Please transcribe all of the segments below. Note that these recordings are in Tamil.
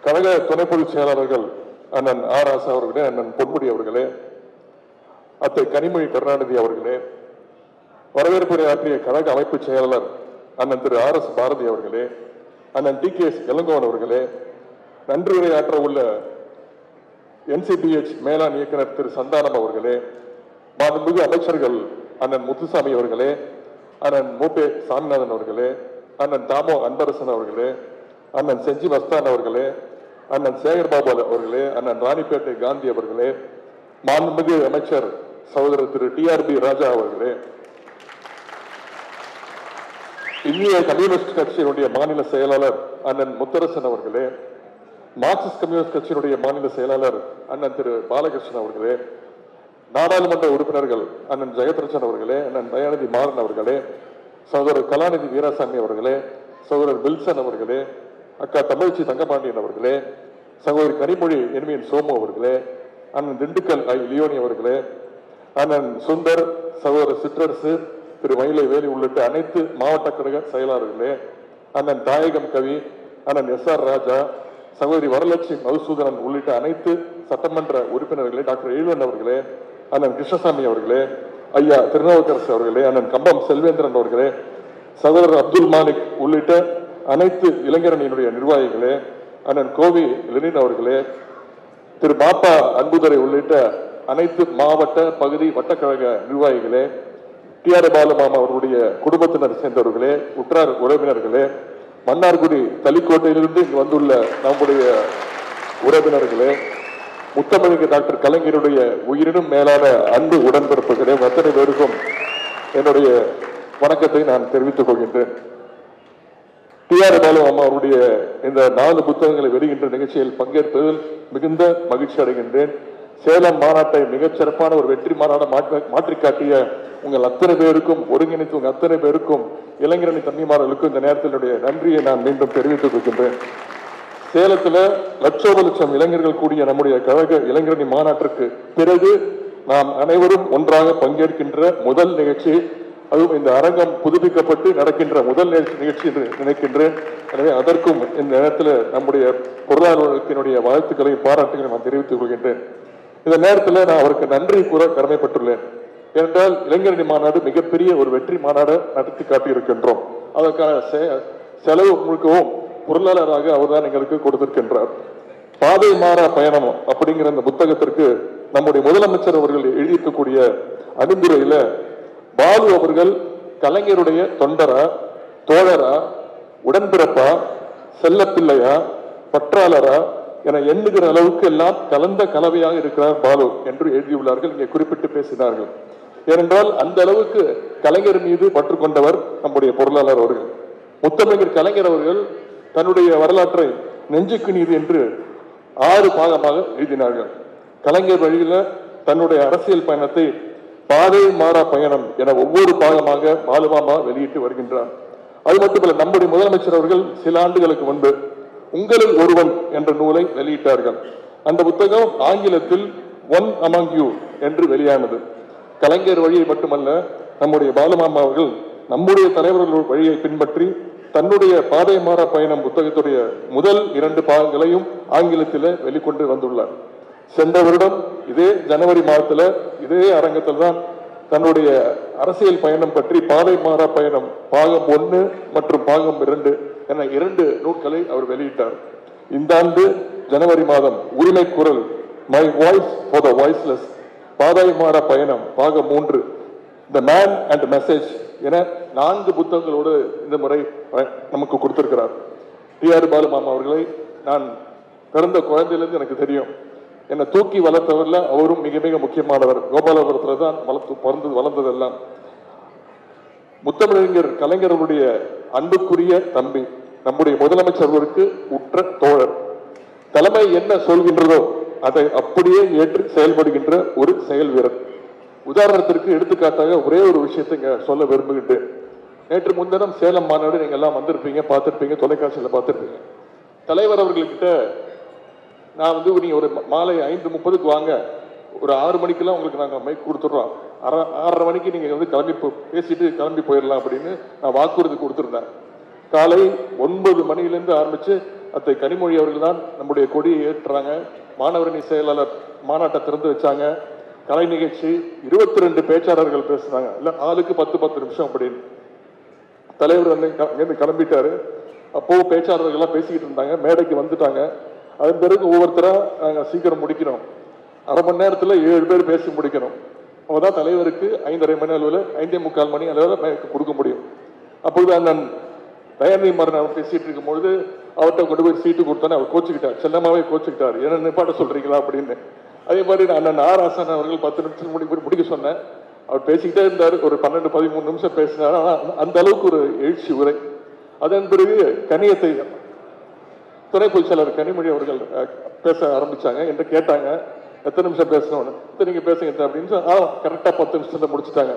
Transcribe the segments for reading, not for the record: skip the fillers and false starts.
கழக துணை பொதுச் செயலாளர்கள் அண்ணன் ஆர் ராசா அவர்களே, அண்ணன் பொன்முடி அவர்களே, அத்தை கனிமொழி கருணாநிதி அவர்களே, வரவேற்புரை ஆற்றிய கழக அமைப்பு செயலாளர் அண்ணன் திரு ஆர் எஸ் பாரதி அவர்களே, அண்ணன் டி கே எஸ் இளங்கோவன் அவர்களே, நன்றி உரை ஆற்ற உள்ள NCBH மேலாண் இயக்குனர் திரு சந்தானம் அவர்களே, மாண்புமிகு அமைச்சர்கள் அண்ணன் முத்துசாமி அவர்களே, அண்ணன் மூப்பே சாமிநாதன் அவர்களே, அண்ணன் தாமோ அன்பரசன் அவர்களே, அண்ணன் செஞ்சி மஸ்தான் அவர்களே, அண்ணன் சேகர்பாபு அவர்களே, அண்ணன் ராணிப்பேட்டை காந்தி அவர்களே, மாண்புமிகு அமைச்சர் சகோதரர் திரு TRB ராஜா அவர்களே, இந்திய கம்யூனிஸ்ட் கட்சியினுடைய மாநில செயலாளர் அண்ணன் முத்தரசன் அவர்களே, மார்க்சிஸ்ட் கம்யூனிஸ்ட் கட்சியினுடைய மாநில செயலாளர் அண்ணன் திரு பாலகிருஷ்ணன் அவர்களே, நாடாளுமன்ற உறுப்பினர்கள் அண்ணன் ஜெகத்ரட்சன் அவர்களே, அண்ணன் தயாநிதி மாறன் அவர்களே, சகோதரர் கலாநிதி வீராசாமி அவர்களே, சகோதரர் வில்சன் அவர்களே, அக்கா தமிழ்ச்சி தங்கபாண்டியன் அவர்களே, சகோதரி கனிமொழி என்மியின் சோமு அவர்களே, அண்ணன் திண்டுக்கல் லியோனி அவர்களே, அண்ணன் சுந்தர், சகோதரர் சிற்றரசு, திரு மயிலை வேலி உள்ளிட்ட அனைத்து மாவட்ட கழக செயலாளர்களே, அண்ணன் தாயகம் கவி, அண்ணன் SR ராஜா, சகோதரி வரலட்சுமி மதுசூதனன் உள்ளிட்ட அனைத்து சட்டமன்ற உறுப்பினர்களே, டாக்டர் எழிலன் அவர்களே, அண்ணன் கிருஷ்ணசாமி அவர்களே, ஐயா திருநாவுக்கரசு அவர்களே, அண்ணன் கம்பம் செல்வேந்திரன் அவர்களே, சகோதரர் அப்துல் மாலிக் உள்ளிட்ட அனைத்து இளைஞரணியினுடைய நிர்வாகிகளே, அண்ணன் கோவி லெனின் அவர்களே, திரு பாப்பா அன்புதுரை உள்ளிட்ட அனைத்து மாவட்ட பகுதி வட்டக்கழக நிர்வாகிகளே, TR பாலுமாமா அவர்களுடைய குடும்பத்தினர் சேர்ந்தவர்களே, உற்றார் உறவினர்களே, மன்னார்குடி தலிக்கோட்டையிலிருந்து இங்கு வந்துள்ள நம்முடைய உறவினர்களே, முத்தமிழக டாக்டர் கலைஞருடைய உயிரினும் மேலான அன்பு உடன்பிறப்புகளே, அத்தனை பேருக்கும் என்னுடைய வணக்கத்தை நான் தெரிவித்துக் கொள்கின்றேன். TR பாலுமாமா அவருடைய இந்த 4 புத்தகங்களை வெளியின்ற நிகழ்ச்சியில் பங்கேற்பதில் மிகுந்த மகிழ்ச்சி அடைகின்றேன். சேலம் மாநாட்டை மிகச்சிறப்பான ஒரு வெற்றி மாநாட மாற்றி காட்டிய உங்கள் அத்தனை பேருக்கும், ஒருங்கிணைத்து உங்கள் அத்தனை பேருக்கும், இளைஞரணி தம்பிமார்களுக்கும் இந்த நேரத்தினுடைய நன்றியை நான் மீண்டும் தெரிவித்துக் கொள்கின்றேன். சேலத்துல லட்சம் இளைஞர்கள் கூடிய நம்முடைய கழக இளைஞரணி மாநாட்டிற்கு பிறகு நாம் அனைவரும் ஒன்றாக பங்கேற்கின்ற முதல் நிகழ்ச்சி, அதுவும் இந்த அரங்கம் புதுப்பிக்கப்பட்டு நடக்கின்ற முதல் நிகழ்ச்சி என்று நினைக்கின்றேன். எனவே அதற்கும் இந்த நேரத்தில் நம்முடைய பொருளாதாரத்தினுடைய வாழ்த்துக்களையும் பாராட்டுகளையும் நான் தெரிவித்துக் கொள்கின்றேன். இந்த நேரத்தில் நான் அவருக்கு நன்றி கூற கடமைப்பட்டுள்ளேன். ஏனென்றால் இளைஞரணி மாநாடு மிகப்பெரிய ஒரு வெற்றி மாநாடு நடத்தி காட்டியிருக்கின்றோம். அதற்கான செலவு முழுக்கவும் பொருளாளராக அவர்தான் எங்களுக்கு கொடுத்திருக்கின்றார். பாதை மாறா பயணம் அப்படிங்கிற அந்த புத்தகத்திற்கு நம்முடைய முதலமைச்சர் அவர்கள் எழுதியிருக்கக்கூடிய அணிந்துரையில பாலு அவர்கள் கலைஞருடைய தொண்டரா, தோழரா, உடன்பிறப்பா, செல்லப்பிள்ளையா, பற்றாளரா என எண்ணுகிற அளவுக்கு எல்லாம் கலந்த கலவையாக இருக்கிறார் பாலு என்று எழுதியுள்ளார்கள். இங்கே குறிப்பிட்டு பேசினார்கள். ஏனென்றால் அந்த அளவுக்கு கலைஞர் மீது பற்று கொண்டவர் நம்முடைய பொருளாளர் அவர்கள். முத்தமிழர் கலைஞர் அவர்கள் தன்னுடைய வரலாற்றை நெஞ்சுக்கு நீதி என்று 6 பாகமாக எழுதினார்கள். கலைஞர் வழியில தன்னுடைய அரசியல் பயணத்தை பாதை மாறா பயணம் என ஒவ்வொரு பாகமாக பாலுமாமா வெளியிட்டு வருகின்றார். அது மட்டுமல்ல, நம்முடைய முதலமைச்சர் அவர்கள் சில ஆண்டுகளுக்கு முன்பு உங்களில் ஒருவன் என்ற நூலை வெளியிட்டார்கள். அந்த புத்தகம் ஆங்கிலத்தில் ஒன் அமங் யூ என்று வெளியானது. கலைஞர் வழியை மட்டுமல்ல, நம்முடைய பாலுமாமா அவர்கள் நம்முடைய தலைவர்கள் வழியை பின்பற்றி தன்னுடைய பாதை மாறா பயணம் புத்தகத்துடைய முதல் 2 பாகங்களையும் ஆங்கிலத்தில் வெளிக்கொண்டு வந்துள்ளார். சென்ற வருடம் இதே ஜனவரி மாதத்தில் இதே அரங்கத்தில் தான் தன்னுடைய அரசியல் பயணம் பற்றி பாதை மாறா பயணம் பாகம் 1 மற்றும் பாகம் 2 என 2 நூல்களை அவர் வெளியிட்டார். இந்த ஆண்டு ஜனவரி மாதம் உரிமை குரல், my voice for the voiceless, பாதை மாறா பயணம் பாகம் 3, த மேன் அண்ட் மெசேஜ் என 4 புத்தகங்களோடு இந்த முறை நமக்கு கொடுத்திருக்கிறார். TR பாலுமாமா அவர்களை நான் பிறந்த குழந்தையிலிருந்து எனக்கு தெரியும். என்னை தூக்கி வளர்த்தவர்ல அவரும் மிக மிக முக்கியமானவர். கோபாலபுரத்துல தான் வளர்ந்ததெல்லாம். முத்தமிழறிஞர் கலைஞர்களுடைய அன்புக்குரிய தம்பி, நம்முடைய முதலமைச்சர்களுக்கு உற்ற தோழர். தலைமை என்ன சொல்கின்றதோ அதை அப்படியே ஏற்று செயல்படுகின்ற ஒரு செயல் வீரர். உதாரணத்திற்கு எடுத்துக்காட்டாக ஒரே ஒரு விஷயத்தை சொல்ல விரும்புகின்றேன். நேற்று முன்தினம் சேலம் மாநாடு நீங்க எல்லாம் வந்திருப்பீங்க, பார்த்திருப்பீங்க, தொலைக்காட்சியில் பார்த்திருப்பீங்க. தலைவர் அவர்கள்கிட்ட நான் நீங்க ஒரு மாலை 5:30 வாங்க, ஒரு 6 மணிக்கெல்லாம் உங்களுக்கு நாங்கள் மைக் கொடுத்துட்றோம், 6:30 மணிக்கு நீங்க கிளம்பி பேசிட்டு கிளம்பி போயிடலாம் அப்படின்னு நான் வாக்குறுதி கொடுத்துருந்தேன். காலை 9 மணியிலிருந்து ஆரம்பிச்சு அத்தை கனிமொழி அவர்கள் தான் நம்முடைய கொடியை ஏற்றுறாங்க. மாணவரணி செயலாளர் மாநாட்டை திறந்து வச்சாங்க. கலை நிகழ்ச்சி 22 பேச்சாளர்கள் பேசுனாங்க. இல்ல ஆளுக்கு 10 நிமிஷம் அப்படின்னு. தலைவர் வந்து கிளம்பிட்டாரு. அப்போ பேச்சாளர்கள் பேசிக்கிட்டு இருந்தாங்க. மேடைக்கு வந்துட்டாங்க. அதன் பிறகு ஒவ்வொருத்தரா நாங்க சீக்கிரம் முடிக்கணும், அரை மணி நேரத்துல 7 பேர் பேசி முடிக்கணும். அப்பதான் தலைவருக்கு 5:30 மணி அளவில் 5:45 மணி அளவில் கொடுக்க முடியும். அப்பொழுது அண்ணன் தயாநிதி மாறன் பேசிட்டு இருக்கும் பொழுது அவர்கிட்ட கொண்டு போய் சீட்டு கொடுத்தானே அவர் கோச்சுக்கிட்டார், செல்லமாவே கோச்சுக்கிட்டார். என்ன நிப்பாட்ட சொல்றீங்களா அப்படின்னு. அதே மாதிரி அண்ணன் ஆராசன் அவர்கள் 10 நிமிஷம் முடிக்க சொன்னேன். அவர் பேசிக்கிட்டே இருந்தார். ஒரு 12-13 நிமிஷம் பேசினார். அந்த அளவுக்கு ஒரு எழுச்சி உரை. அதன் பிறகு கனியத்தை துணை பொதுச் செயலாளர் கனிமொழி அவர்கள் பேச ஆரம்பிச்சாங்க. என்று கேட்டாங்க, எத்தனை நிமிஷம் பேசணும்னு. நீங்க பேசுங்க அப்படின்னு கரெக்டா 10 நிமிஷத்துல முடிச்சுட்டாங்க.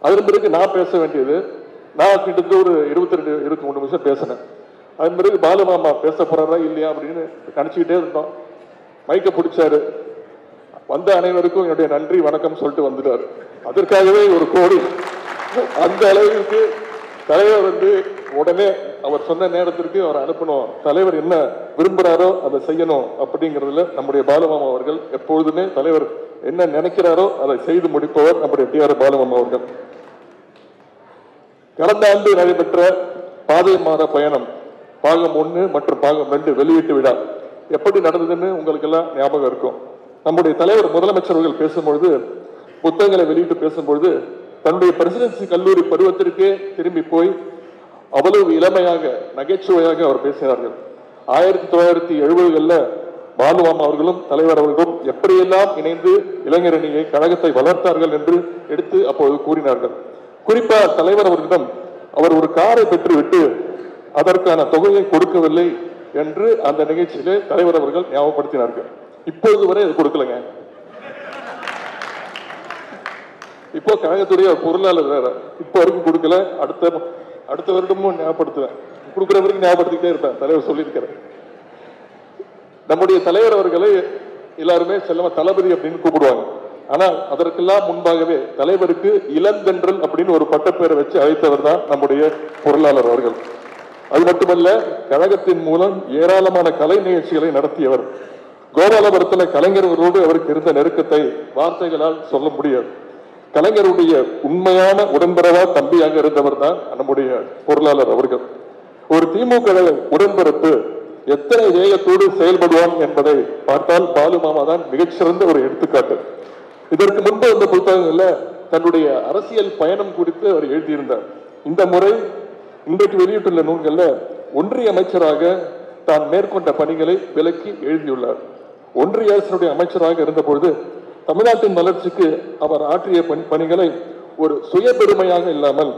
அதன் பிறகு நான் பேச வேண்டியது, நான் கிட்டத்தட்ட ஒரு 22-23 நிமிஷம் பேசினேன். அதன் பிறகு பாலுமாமா பேச போறாரா இல்லையா அப்படின்னு நினைச்சுக்கிட்டே இருந்தோம். மைக்க பிடிச்சாரு. வந்த அனைவருக்கும் என்னுடைய நன்றி வணக்கம் சொல்லிட்டு வந்துட்டாரு. அதற்காகவே ஒரு கோடி. அந்த அளவிற்கு தலைவர் வந்து உடனே அவர் சொன்ன நேரத்திற்கு அவர் அனுப்பணும். தலைவர் என்ன விரும்புறாரோ அதை செய்யணும் அப்படிங்கிறதுல நம்முடைய பாலுமாமா அவர்கள் எப்பொழுதுமே தலைவர் என்ன நினைக்கிறாரோ அதை செய்து முடிப்பவர் நம்முடைய டி.ஆர். பாலுமாமா அவர்கள். கடந்த ஆண்டு நடைபெற்ற பாதை மாற பயணம் பாகம் 1 மற்றும் பாகம் 2 வெளியீட்டு விழா எப்படி நடந்ததுன்னு உங்களுக்கு எல்லாம் ஞாபகம் இருக்கும். நம்முடைய தலைவர் முதலமைச்சர்கள் பேசும்பொழுது, புத்தகங்களை வெளியிட்டு பேசும்பொழுது தன்னுடைய பிரசிடென்சி கல்லூரி பருவத்திற்கே திரும்பி போய் அவ்வளவு இளமையாக நகைச்சுவையாக அவர் பேசினார்கள். 1970களில் பாலுமாமா அவர்களும் தலைவர் அவர்களும் எப்படியெல்லாம் இணைந்து இளைஞரணியை கழகத்தை வளர்த்தார்கள் என்று எடுத்து அப்போது கூறினார்கள். குறிப்பா தலைவர் அவர்களிடம் அவர் ஒரு காரை பெற்றுவிட்டு அதற்கான தொகையை கொடுக்கவில்லை என்று அந்த நிகழ்ச்சியிலே தலைவர் அவர்கள் ஞாபகப்படுத்தினார்கள். இப்பொழுது வரை அது கொடுக்கலங்க. இப்போ கழகத்துடைய பொருளாளர் வேற, இப்போ வரைக்கும் கொடுக்கல. அடுத்த வருடமும் ஞாபகப்படுத்துவேன், கொடுக்குற வரைக்கும் ஞாபகப்படுத்திக்கிட்டே இருப்பேன். தலைவர் சொல்லியிருக்கிறேன். நம்முடைய தலைவர் அவர்களை எல்லாருமே செல்லமா தளபதி அப்படின்னு கூப்பிடுவாங்க. ஆனால் அதற்கெல்லாம் முன்பாகவே தலைவருக்கு இளந்தென்றல் அப்படின்னு ஒரு பட்டப்பேரை வச்சு அழைத்தவர் தான் நம்முடைய பொருளாளர் அவர்கள். அது மட்டுமல்ல, கழகத்தின் மூலம் ஏராளமான கலை நிகழ்ச்சிகளை நடத்தியவர். கோபாலபுரத்தில் கலைஞர்களோடு அவருக்கு இருந்த நெருக்கத்தை வார்த்தைகளால் சொல்ல முடியாது. கலைஞருடைய உண்மையான உடன்பிறவா தம்பியாக இருந்தவர் தான் நம்முடைய பொருளாளர் அவர்கள். ஒரு திமுக உடன்பிறப்பு எத்தனை வேகத்தோடு செயல்படுவான் என்பதை பார்த்தால் பாலுமாமா தான் மிகச்சிறந்த ஒரு எடுத்துக்காட்டு. இதற்கு முன்பு இந்த புத்தகங்கள்ல தன்னுடைய அரசியல் பயணம் குறித்து அவர் எழுதியிருந்தார். இந்த முறை இன்றைக்கு வெளியிட்டுள்ள நூல்கள்ல ஒன்றிய அமைச்சராக தான் மேற்கொண்ட பணிகளை விளக்கி எழுதியுள்ளார். ஒன்றிய அரசுடைய அமைச்சராக இருந்த பொழுது தமிழ்நாட்டின் வளர்ச்சிக்கு அவர் ஆற்றிய பணிகளை ஒரு சுய பெருமையாக இல்லாமல்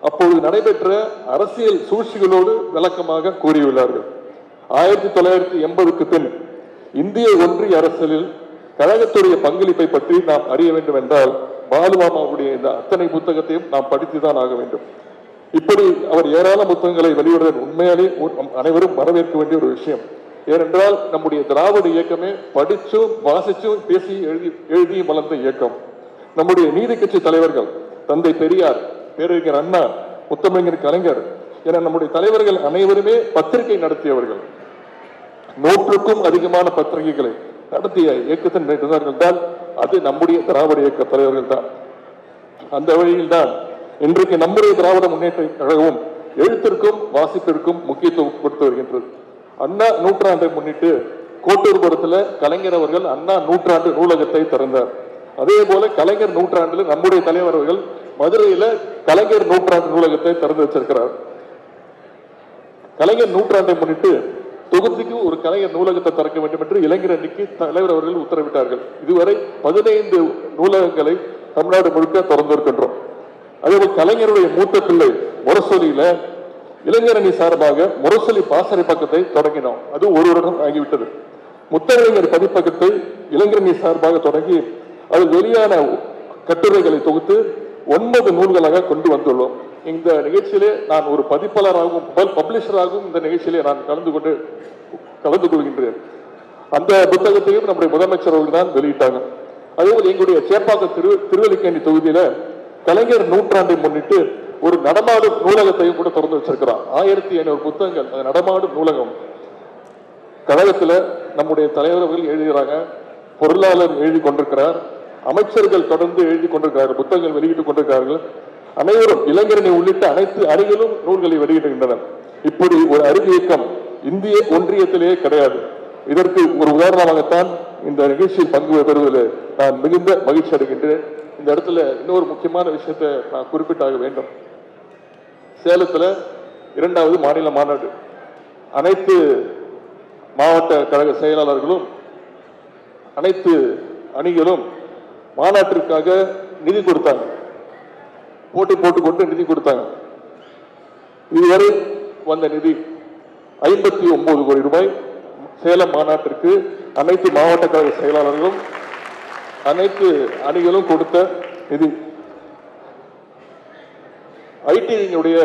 அப்பொழுது நடைபெற்ற அரசியல் சூழ்ச்சிகளோடு விளக்கமாக கூறியுள்ளார்கள். 1980க்கு பின் இந்திய ஒன்றிய அரசியலில் கழகத்துடைய பங்களிப்பை பற்றி நாம் அறிய வேண்டும் என்றால் பாலுமாமாவுடைய இந்த அத்தனை புத்தகத்தையும் நாம் படித்துதான் ஆக வேண்டும். இப்படி அவர் ஏராள புத்தகங்களை வெளியிடுவது உண்மையாலே அனைவரும் வரவேற்க வேண்டிய ஒரு விஷயம். ஏனென்றால் நம்முடைய திராவிட இயக்கமே படிச்சும் வாசிச்சும் பேசி எழுதி வளர்ந்த இயக்கம். நம்முடைய நீதி கட்சி தலைவர்கள் தந்தை பெரியார், பேரறிஞர் அண்ணா, முத்தமிழர் கலைஞர் என நம்முடைய தலைவர்கள் அனைவருமே பத்திரிகை நடத்தியவர்கள். 100க்கும் அதிகமான பத்திரிகைகளை நடத்திய இயக்கத்தின் தான் அது நம்முடைய திராவிட இயக்க தலைவர்கள் தான். அந்த வழியில் தான் இன்றைக்கு நம்முடைய திராவிட முன்னேற்ற கழகமும் எழுத்திற்கும் வாசிப்பிற்கும் முக்கியத்துவம் கொடுத்து வருகின்றது. அண்ணா நூற்றாண்டை முன்னிட்டு கோட்டூர்புரத்தில் கலைஞர் அவர்கள் அண்ணா நூற்றாண்டு நூலகத்தை திறந்தார். அதே போல கலைஞர் நூற்றாண்டில் நம்முடைய தலைவர் அவர்கள் மதுரையில கலைஞர் நூற்றாண்டு நூலகத்தை திறந்து வச்சிருக்கிறார். கலைஞர் நூற்றாண்டை முன்னிட்டு தொகுதிக்கு ஒரு கலைஞர் நூலகத்தை திறக்க வேண்டும் என்று இளைஞர் அணிக்கு தலைவர் அவர்கள் உத்தரவிட்டார்கள். இதுவரை 15 நூலகங்களை தமிழ்நாடு முழுக்க திறந்திருக்கின்றோம். அதேபோல் கலைஞருடைய மூத்த பிள்ளை முரசொலியில இளைஞர் அணி சார்பாக முரசொலி பாசறை பக்கத்தை தொடங்கினோம். அது ஒரு வருடம் ஆகிவிட்டது. முத்தமிழர் பதிப்பகத்தை இளைஞர் அணி சார்பாக தொடங்கி அது வெளியான கட்டுரைகளை தொகுத்து 9 நூல்களாக கொண்டு வந்துள்ளோம். இந்த நிகழ்ச்சியிலே நான் ஒரு பதிப்பாளராகவும் பப்ளிஷராகவும் இந்த நிகழ்ச்சியிலே நான் கலந்து கொள்கின்றேன். அந்த புத்தகத்தையும் நம்முடைய முதலமைச்சர் அவர்கள் தான் வெளியிட்டாங்க. அதேபோல் எங்களுடைய சேப்பாக்கம் திருவல்லிக்கேணி தொகுதியில கலைஞர் நூற்றாண்டை முன்னிட்டு ஒரு நடமாடும் நூலகத்தையும் கூட திறந்து வச்சிருக்கிறார். 1500 புத்தகங்கள், அது நடமாடும் நூலகம். கழகத்தில் நம்முடைய தலைவர்கள் எழுதுகிறாங்க, பொருளாளர் எழுதி கொண்டிருக்கிறார், அமைச்சர்கள் தொடர்ந்து எழுதி கொண்டிருக்கிறார்கள், புத்தகங்கள் வெளியிட்டுக் கொண்டிருக்கிறார்கள். அனைவரும் இளைஞரணி உள்ளிட்ட அனைத்து அணிகளும் நூல்களை வெளியிடுகின்றனர். இப்படி ஒரு அறிவு இயக்கம் இந்திய ஒன்றியத்திலேயே கிடையாது. இதற்கு ஒரு உதாரணமாகத்தான் இந்த நிகழ்ச்சியில் பங்கு பெறுவதில் நான் மிகுந்த மகிழ்ச்சி அடைகின்றேன். இந்த இடத்துல இன்னொரு முக்கியமான விஷயத்தை நான் குறிப்பிட்டாக வேண்டும். சேலத்தில் 2வது மாநில மாநாடு, அனைத்து மாவட்ட கழக செயலாளர்களும் அனைத்து அணிகளும் மாநாட்டிற்காக நிதி கொடுத்தாங்க, போட்டி போட்டுக்கொண்டு நிதி கொடுத்தாங்க. இதுவரை வந்த நிதி 59 கோடி ரூபாய். சேலம் மாநாட்டிற்கு அனைத்து மாவட்ட கழக செயலாளர்களும் அனைத்து அணிகளும் கொடுத்த நிதி. ஐடிவியினுடைய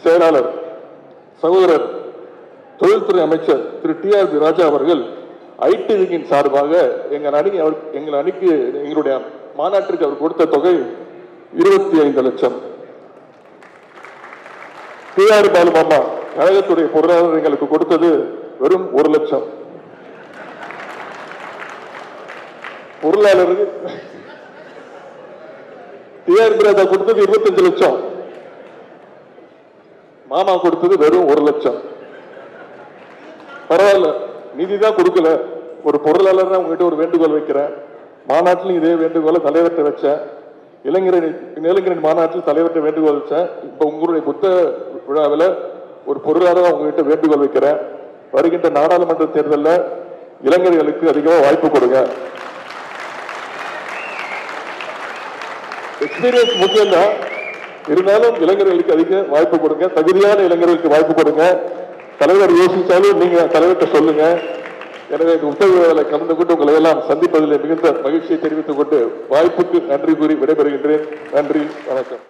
செயலாளர் சகோதரர் தொழில்துறை அமைச்சர் திரு டிஆர்பி ராஜா அவர்கள் ஐடிவியின் சார்பாக எங்களுடைய அணிக்கு எங்களுடைய மாநாட்டிற்கு அவர் கொடுத்த தொகை 25 லட்சம். டிஆர் பாலுமாமா கழகத்துடைய பொருளாளர் எங்களுக்கு கொடுத்தது வெறும் 1 லட்சம். பொருளாளருக்கு டிஆர் ராஜா கொடுத்தது 25 லட்சம், மாமா கொடுத்தது வெறும் 1 லட்சம். பரவாயில்ல, நிதி தான் கொடுக்கல. ஒரு பொருளாளர் உங்ககிட்ட ஒரு வேண்டுகோள் வைக்கிறேன். மாநாட்டிலும் இதே வேண்டுகோளை தலைவர்கிட்ட வச்சேன். இளைஞரணி மாநாட்டில் தலைவர்கிட்ட வேண்டுகோள் வச்சேன். இப்ப உங்களுடைய புத்தக விழாவில் ஒரு பொருளாளராக உங்ககிட்ட வேண்டுகோள் வைக்கிறேன். வருகின்ற நாடாளுமன்ற தேர்தலில் இளைஞர்களுக்கு அதிகமாக வாய்ப்பு கொடுங்க. எக்ஸ்பீரியன்ஸ் முக்கியம் தான், இருந்தாலும் இளைஞர்களுக்கு அதிக வாய்ப்பு கொடுங்க. தகுதியான இளைஞர்களுக்கு வாய்ப்பு கொடுங்க. தலைவர் யோசிச்சாலும் நீங்க தலைவர்கிட்ட சொல்லுங்க. எனவே இந்த புத்தக கலந்து கொண்டு உங்களை எல்லாம் சந்திப்பதில் மிகுந்த மகிழ்ச்சியை தெரிவித்துக் கொண்டு வாய்ப்புக்கு நன்றி கூறி விடைபெறுகின்றேன். நன்றி, வணக்கம்.